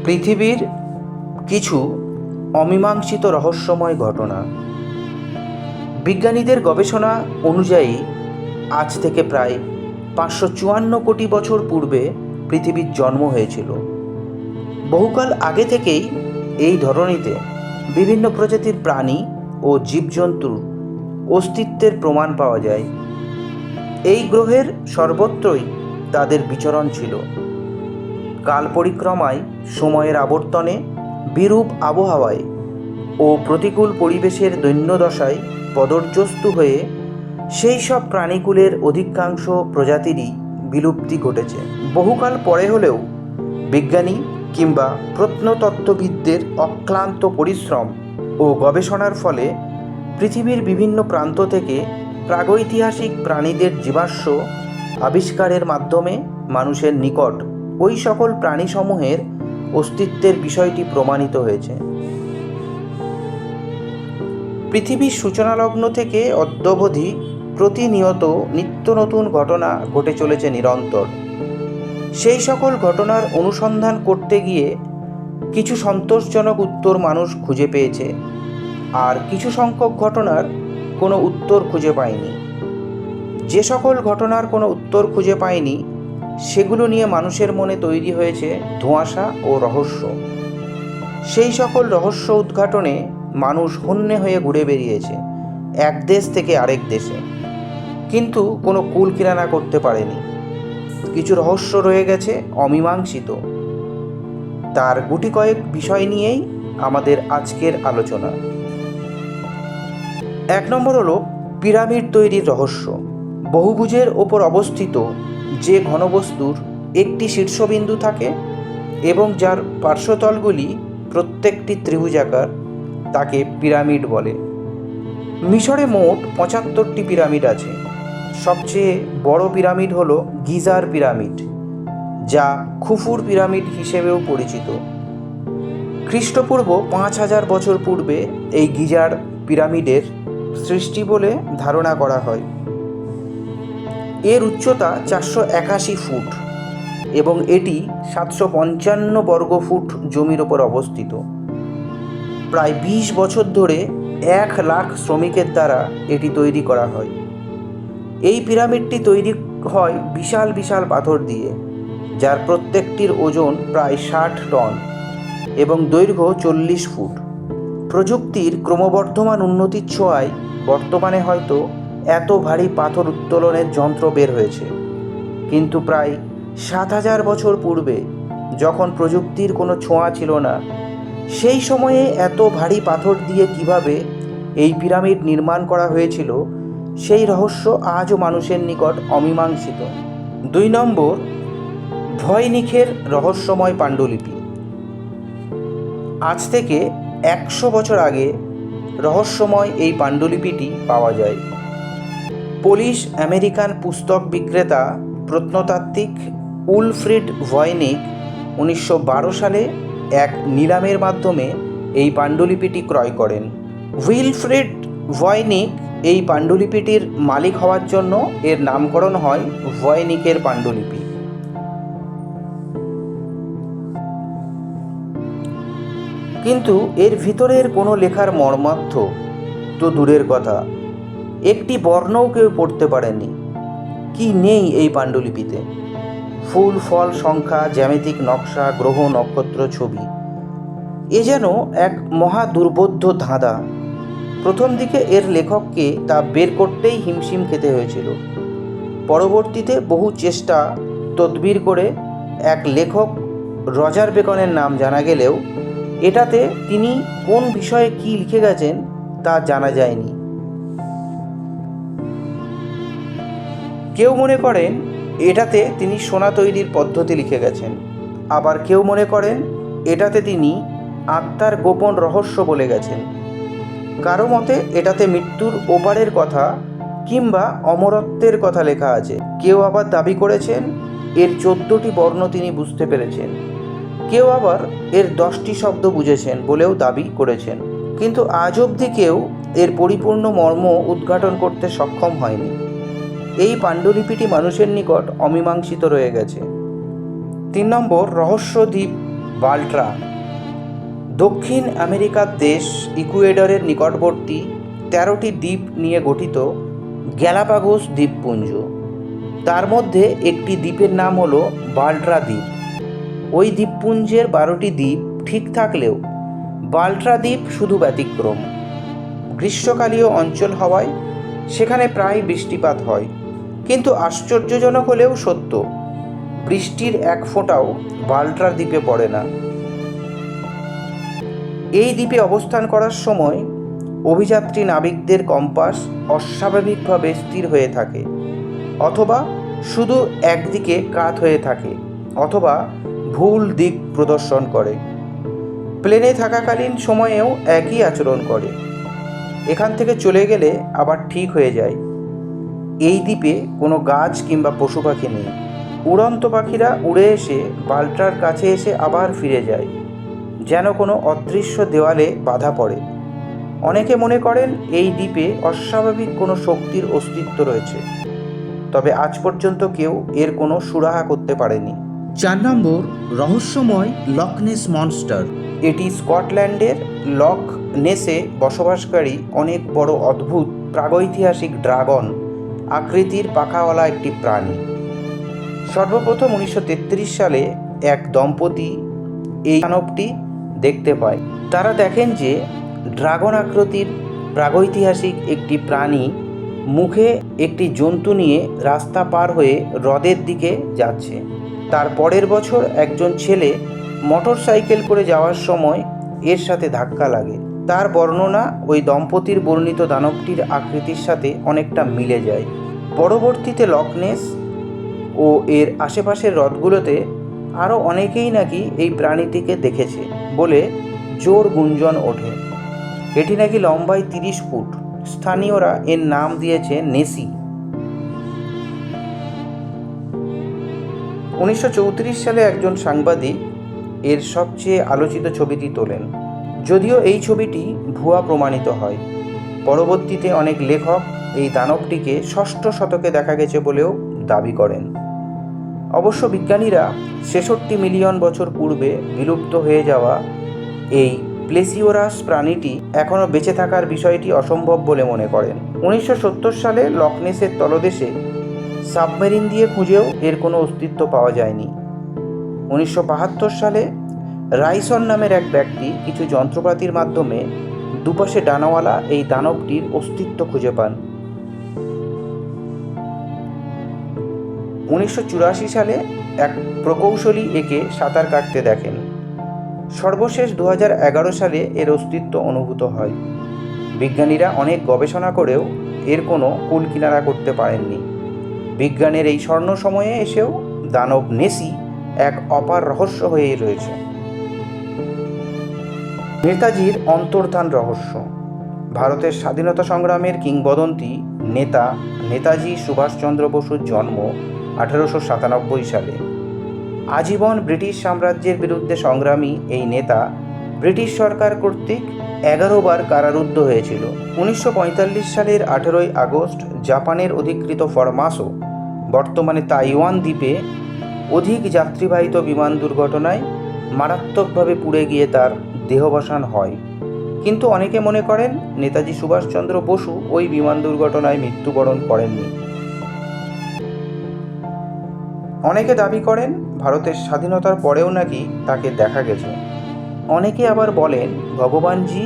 পৃথিবীর কিছু অমীমাংসিত রহস্যময় ঘটনা। বিজ্ঞানীদের গবেষণা অনুযায়ী আজ থেকে প্রায় 554 কোটি বছর পূর্বে পৃথিবীর জন্ম হয়েছিল। বহুকাল আগে থেকেই এই ধরনীতে বিভিন্ন প্রজাতির প্রাণী ও জীবজন্তুর অস্তিত্বের প্রমাণ পাওয়া যায়। এই গ্রহের সর্বত্রই তাদের বিচরণ ছিল। কাল পরিক্রমায়, সময়ের আবর্তনে, বিরূপ আবহাওয়ায় ও প্রতিকূল পরিবেশের দৈন্যদশায় পদর্যস্তু হয়ে সেই সব প্রাণীকুলের অধিকাংশ প্রজাতিরই বিলুপ্তি ঘটেছে। বহুকাল পরে হলেও বিজ্ঞানী কিংবা প্রত্নতত্ত্ববিদদের অক্লান্ত পরিশ্রম ও গবেষণার ফলে পৃথিবীর বিভিন্ন প্রান্ত থেকে প্রাগৈতিহাসিক প্রাণীদের জীবাশ্ম আবিষ্কারের মাধ্যমে মানুষের নিকট ওই সকল প্রাণীসমূহের অস্তিত্বের বিষয়টি প্রমাণিত হয়েছে। পৃথিবীর সূচনালগ্ন থেকে অদ্যাবধি প্রতিনিয়ত নিত্য নতুন ঘটনা ঘটে চলেছে নিরন্তর। সেই সকল ঘটনার অনুসন্ধান করতে গিয়ে কিছু সন্তোষজনক উত্তর মানুষ খুঁজে পেয়েছে, আর কিছু সংখ্যক ঘটনার কোনো উত্তর খুঁজে পায়নি। যে সকল ঘটনার কোনো উত্তর খুঁজে পায়নি সেগুলো নিয়ে মানুষের মনে তৈরি হয়েছে ধোঁয়াশা ও রহস্য। সেই সকল রহস্য উদ্ঘাটনে মানুষ হন্যে হয়ে ঘুরে বেরিয়েছে এক দেশ থেকে আরেক দেশে, কিন্তু কোনো কুল কিনারা করতে পারেনি। কিছু রহস্য রয়ে গেছে অমীমাংসিত। তার গুটি কয়েক বিষয় নিয়েই আমাদের আজকের আলোচনা। 1 নম্বর হলো পিরামিড তৈরির রহস্য। বহুভুজের ওপর অবস্থিত যে ঘনবস্তুর একটি শীর্ষবিন্দু থাকে এবং যার পার্শ্বতলগুলি প্রত্যেকটি ত্রিভুজাকার, তাকে পিরামিড বলে। মিশরে মোট 75টি পিরামিড আছে। সবচেয়ে বড় পিরামিড হলো গিজার পিরামিড, যা খুফুর পিরামিড হিসেবেও পরিচিত। খ্রিস্টপূর্ব 5000 বছর পূর্বে এই গিজার পিরামিডের সৃষ্টি বলে ধারণা করা হয়। এর উচ্চতা 481 ফুট এবং এটি 755 বর্গ ফুট জমির ওপর অবস্থিত। প্রায় 20 বছর ধরে 1 লাখ শ্রমিকের দ্বারা এটি তৈরি করা হয়। এই পিরামিডটি তৈরি হয় বিশাল বিশাল পাথর দিয়ে, যার প্রত্যেকটির ওজন প্রায় 60 টন এবং দৈর্ঘ্য 40 ফুট। প্রযুক্তির ক্রমবর্ধমান উন্নতির ছোঁয়ায় বর্তমানে হয়তো এত ভারী পাথর উত্তোলনের যন্ত্র বের হয়েছে, কিন্তু প্রায় 7000 বছর পূর্বে যখন প্রযুক্তির কোনো ছোঁয়া ছিল না, সেই সময়ে এত ভারী পাথর দিয়ে কিভাবে এই পিরামিড নির্মাণ করা হয়েছিল সেই রহস্য আজও মানুষের নিকট অমীমাংসিত। 2 নম্বর, ভয়নিখের রহস্যময় পাণ্ডুলিপি। আজ থেকে 100 বছর আগে রহস্যময় এই পাণ্ডুলিপিটি পাওয়া যায়। পোলিশ আমেরিকান পুস্তক বিক্রেতা প্রত্নতাত্ত্বিক উলফ্রিড ভয়নিক 1912 সালে এক নিলামের মাধ্যমে এই পাণ্ডুলিপিটি ক্রয় করেন। উইলফ্রিড ভয়নিক এই পাণ্ডুলিপিটির মালিক হওয়ার জন্য এর নামকরণ হয় ভয়নিকের পাণ্ডুলিপি। কিন্তু এর ভিতরের কোনো লেখার মর্মার্থ তো দূরের কথা, একটি বর্ণও কেউ পড়তে পারেনি। কি নেই এই পাণ্ডুলিপিতে? ফুল, ফল, সংখ্যা, জ্যামিতিক নকশা, গ্রহ, নক্ষত্র, ছবি। এ যেন এক মহা দুর্বোধ্য ধাঁধা। প্রথম দিকে এর লেখককে তা বের করতেই হিমশিম খেতে হয়েছিল। পরবর্তীতে বহু চেষ্টা তদবির করে এক লেখক রজার বেকনের নাম জানা গেলেও এটাতে তিনি কোন বিষয়ে কি লিখে গেছেন তা জানা যায়নি। কেউ মনে করেন এটাতে তিনি সোনা তৈরির পদ্ধতি লিখে গেছেন, আবার কেউ মনে করেন এটাতে তিনি আত্মার গোপন রহস্য বলে গেছেন। কারো মতে এটাতে মৃত্যুর ওপারের কথা কিংবা অমরত্বের কথা লেখা আছে। কেউ আবার দাবি করেছেন এর 14টি বর্ণ তিনি বুঝতে পেরেছেন। কেউ আবার এর 10টি শব্দ বুঝেছেন বলেও দাবি করেছেন, কিন্তু আজ অবধি কেউ এর পরিপূর্ণ মর্ম উদ্ঘাটন করতে সক্ষম হয়নি। এই পাণ্ডুলিপিটি মানুষের নিকট অমীমাংসিত রয়ে গেছে। 3 নম্বর, রহস্য দ্বীপ বাল্ট্রা দক্ষিণ আমেরিকার দেশ ইকুয়েডরের নিকটবর্তী 13টি দ্বীপ নিয়ে গঠিত গ্যালাপাগোস দ্বীপপুঞ্জ। তার মধ্যে একটি দ্বীপের নাম হলো বাল্ট্রা দ্বীপ। ওই দ্বীপপুঞ্জের 12টি দ্বীপ ঠিক থাকলেও বাল্ট্রা দ্বীপ শুধু ব্যতিক্রম। গ্রীষ্মকালীয় অঞ্চল হওয়ায় সেখানে প্রায় বৃষ্টিপাত হয়, কিন্তু আশ্চর্যজনক হলেও সত্য, বৃষ্টির এক ফোঁটাও বাল্ট্রা দ্বীপে পড়ে না। এই দ্বীপে অবস্থান করার সময় অভিযাত্রী নাবিকদের কম্পাস অস্বাভাবিকভাবে স্থির হয়ে থাকে, অথবা শুধু একদিকে কাত হয়ে থাকে, অথবা ভুল দিক প্রদর্শন করে। প্লেনে থাকাকালীন সময়েও একই আচরণ করে, এখান থেকে চলে গেলে আবার ঠিক হয়ে যায়। এই দ্বীপে কোনো গাছ কিংবা পশু পাখি নেই। উড়ন্ত পাখিরা উড়ে এসে বাল্ট্রার কাছে এসে আবার ফিরে যায়, যেন কোনো অদৃশ্য দেওয়ালে বাধা পড়ে। অনেকে মনে করেন এই দ্বীপে অস্বাভাবিক কোনো শক্তির অস্তিত্ব রয়েছে, তবে আজ পর্যন্ত কেউ এর কোনো সুরাহা করতে পারেনি। 4 নম্বর, রহস্যময় লক নেস মনস্টার। এটি স্কটল্যান্ডের লক নেসে বসবাসকারী অনেক বড় অদ্ভুত প্রাগৈতিহাসিক ড্রাগন আকৃতির পাখাওয়ালা একটি প্রাণী। সর্বপ্রথম 1933 সালে এক দম্পতি এই দানবটি দেখতে পায়। তারা দেখেন যে ড্রাগন আকৃতির প্রাগৈতিহাসিক একটি প্রাণী মুখে একটি জন্তু নিয়ে রাস্তা পার হয়ে হ্রদের দিকে যাচ্ছে। তার পরের বছর একজন ছেলে মোটর সাইকেল করে যাওয়ার সময় এর সাথে ধাক্কা লাগে। তার বর্ণনা ওই দম্পতির বর্ণিত দানবটির আকৃতির সাথে অনেকটা মিলে যায়। পরবর্তীতে লক নেস ও এর আশেপাশের হ্রদগুলোতে আরও অনেকেই নাকি এই প্রাণীটিকে দেখেছে বলে জোর গুঞ্জন ওঠে। এটি নাকি লম্বায় 30 ফুট। স্থানীয়রা এর নাম দিয়েছে নেসি। 1934 সালে একজন সাংবাদিক এর সবচেয়ে আলোচিত ছবিটি তোলেন, যদিও এই ছবিটি ভুয়া প্রমাণিত হয়। পরবর্তীতে অনেক লেখক এই দানবটিকে 6ষ্ঠ শতকে দেখা গেছে বলেও দাবি করেন। অবশ্য বিজ্ঞানীরা 66 মিলিয়ন বছর পূর্বে বিলুপ্ত হয়ে যাওয়া এই প্লেসিওরাস প্রাণীটি এখনও বেঁচে থাকার বিষয়টি অসম্ভব বলে মনে করেন। 1970 সালে লক নেসের তলদেশে সাবমেরিন দিয়ে খুঁজেও এর কোনো অস্তিত্ব পাওয়া যায়নি। 1972 সালে রাইসন নামের এক ব্যক্তি কিছু যন্ত্রপাতির মাধ্যমে দুপাশে ডানাওয়ালা এই দানবটির অস্তিত্ব খুঁজে পান। 1984 সালে এক প্রকৌশলী একে সাঁতার কাটতে দেখেন। সর্বশেষ 2011 সালে এর অস্তিত্ব অনুভূত হয়। বিজ্ঞানীরা অনেক গবেষণা করেও এর কোনো কুল কিনারা করতে পারেননি। বিজ্ঞানের এই স্বর্ণ সময়ে এসেও দানব নেসি এক অপার রহস্য হয়েই রয়েছে। নেতাজির অন্তর্ধান রহস্য। ভারতের স্বাধীনতা সংগ্রামের কিংবদন্তি নেতা নেতাজি সুভাষচন্দ্র বসুর জন্ম 1897 সালে। আজীবন ব্রিটিশ সাম্রাজ্যের বিরুদ্ধে সংগ্রামী এই নেতা ব্রিটিশ সরকার কর্তৃক 11 বার কারারুদ্ধ হয়েছিল। 1945 সালের 18 আগস্ট জাপানের অধিকৃত ফরমাসো, বর্তমানে তাইওয়ান দ্বীপে অধিক যাত্রীবাহিত বিমান দুর্ঘটনায় মারাত্মকভাবে পুড়ে গিয়ে তার দেহাবসান হয়। কিন্তু অনেকে মনে করেন নেতাজি সুভাষচন্দ্র বসু ওই বিমান দুর্ঘটনায় মৃত্যুবরণ করেননি। অনেকে দাবি করেন ভারতের স্বাধীনতার পরেও নাকি তাকে দেখা গেছে। অনেকে আবার বলেন ভগবানজি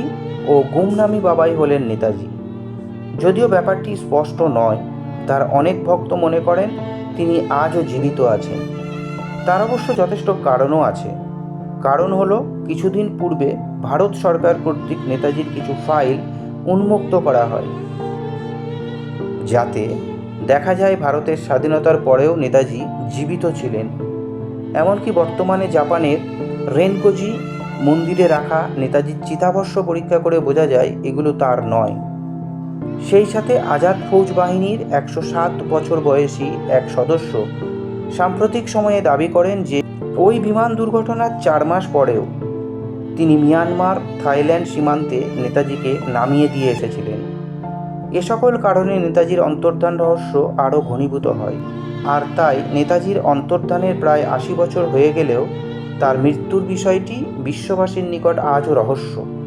ও গুমনামি বাবাই হলেন নেতাজি। যদিও ব্যাপারটি স্পষ্ট নয়, তার অনেক ভক্ত মনে করেন তিনি আজও জীবিত আছেন। তার অবশ্য যথেষ্ট কারণও আছে। কারণ হলো কিছুদিন পূর্বে ভারত সরকার কর্তৃক নেতাজির কিছু ফাইল উন্মুক্ত করা হয়, যাতে দেখা যায় ভারতের স্বাধীনতার পরেও নেতাজি জীবিত ছিলেন। এমনকি বর্তমানে জাপানের রেনকোজি মন্দিরে রাখা নেতাজির চিতাভস্ম পরীক্ষা করে বোঝা যায় এগুলো তার নয়। সেই সাথে আজাদ ফৌজ বাহিনীর 107 বছর বয়সী এক সদস্য সাম্প্রতিক সময়ে দাবি করেন যে ওই বিমান দুর্ঘটনার 4 মাস পরেও তিনি মিয়ানমার থাইল্যান্ড সীমান্তে নেতাজিকে নামিয়ে দিয়ে এসেছিলেন। এ সকল কারণে নেতাজির অন্তর্ধান রহস্য আরও ঘনীভূত হয়। আর তাই নেতাজির অন্তর্ধানের প্রায় 80 বছর হয়ে গেলেও তার মৃত্যুর বিষয়টি বিশ্ববাসীর নিকট আজও রহস্য।